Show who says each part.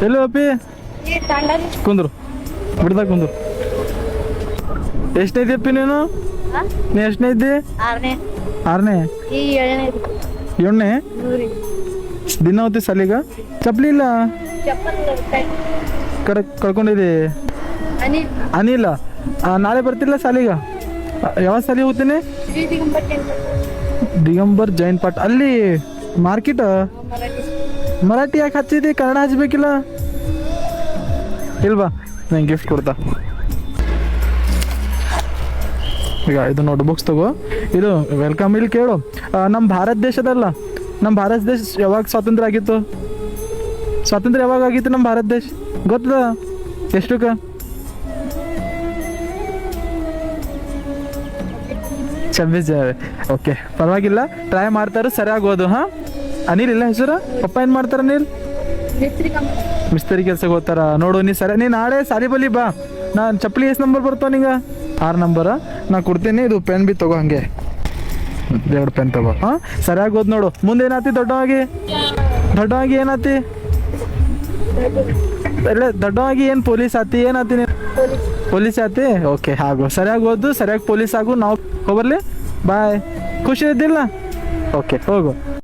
Speaker 1: ಎಲ್ಲೋ ಅಪ್ಪಿ ಕುಂದ್ರು ಬಿಡ್ದಾಗ ಕುಂದ್ರು. ಎಷ್ಟನೇ ಇದ್ದೀಯಪ್ಪಿ ನೀನು? ನೀ ಎಷ್ಟನೇ ಇದ್ದಿ? ಆರನೇ ಏಳನೇ ದಿನ ಹೋಗ್ತಿ ಸಾಲಿಗ? ಚಪ್ಪಲಿ ಇಲ್ಲ ಕಳ್ಕೊಂಡಿದ್ದಿ. ಅನಿಲ ನಾಳೆ ಬರ್ತಿಲ್ಲ ಸಾಲಿಗ? ಯಾವ ಸಾಲಿಗೆ ಹೋಗ್ತೀನಿ? ದಿಗಂಬರ್ ಜೈನ್ ಪಾಟ್ ಅಲ್ಲಿ ಮಾರ್ಕೆಟ್. ಮರಾಠಿ ಯಾಕೆ ಹಚ್ಚಿದಿ? ಕನ್ನಡ ಹಚ್ಬೇಕಿಲ್ಲ ಇಲ್ವಾ? ನಂಗೆ ಗಿಫ್ಟ್ ಕೊಡ್ತಾ ಈಗ ಇದು ನೋಟ್ ಬುಕ್ಸ್ ತಗೋ. ಇದು ವೆಲ್ಕಮ್ ಇಲ್ಲಿ ಕೇಳು. ನಮ್ಮ ಭಾರತ ದೇಶದಲ್ಲ, ನಮ್ಮ ಭಾರತ ದೇಶ ಯಾವಾಗ ಸ್ವಾತಂತ್ರ್ಯ ಆಗಿತ್ತು? ಸ್ವಾತಂತ್ರ್ಯ ಯಾವಾಗ ಆಗಿತ್ತು ನಮ್ಮ ಭಾರತ ದೇಶ ಗೊತ್ತದ? ಎಷ್ಟಕ್ಕ? ಛಬ್ಬೀಸ್ ಜನವರಿ. ಓಕೆ, ಪರವಾಗಿಲ್ಲ, ಟ್ರೈ ಮಾಡ್ತಾರೆ, ಸರಿಯಾಗಿ ಓದು. ಹಾಂ, ಅನಿಲ್ ಇಲ್ಲ ಹೆಸರು? ಪಪ್ಪ ಏನು ಮಾಡ್ತಾರೆ ಅನಿಲ್? ಮಿಸ್ತ್ರಿ ಕೆಲ್ಸಕ್ಕೆ ಹೋಗ್ತಾರ. ನೋಡು ನೀ ಸರಿ, ನೀ ನಾಳೆ ಸಾಲಿ ಬಲಿ ಬಾ. ನಾನು ಚಪ್ಪಲಿ ಎಷ್ಟು ನಂಬರ್ ಬರ್ತಾವ ನಿಂಗೆ? 6 ನಂಬರ ನಾ ಕೊಡ್ತೀನಿ. ಇದು ಪೆನ್ ಬಿ ತಗೋ, ಹಂಗೆ 2 ಪೆನ್ ತಗೋ. ಹಾಂ, ಸರಿಯಾಗಿ ಓದ್ ನೋಡು. ಮುಂದೆ ಏನಾತಿ? ದೊಡ್ಡವಾಗಿ ಏನಾತಿ? ಎಲ್ಲ ದೊಡ್ಡವಾಗಿ ಏನು ಪೊಲೀಸ್ ಆತಿ? ಏನಾತಿ ನೀನು? ಪೊಲೀಸ್ ಆತಿ. ಓಕೆ, ಆಗು, ಸರಿಯಾಗಿ ಓದು, ಸರಿಯಾಗಿ ಪೊಲೀಸ್ ಆಗು. ನಾವು ಹೋಗ್ಬರ್ಲಿ. ಬಾಯ್. ಖುಷಿ ಇದ್ದಿಲ್ಲ? ಓಕೆ, ಹೋಗು.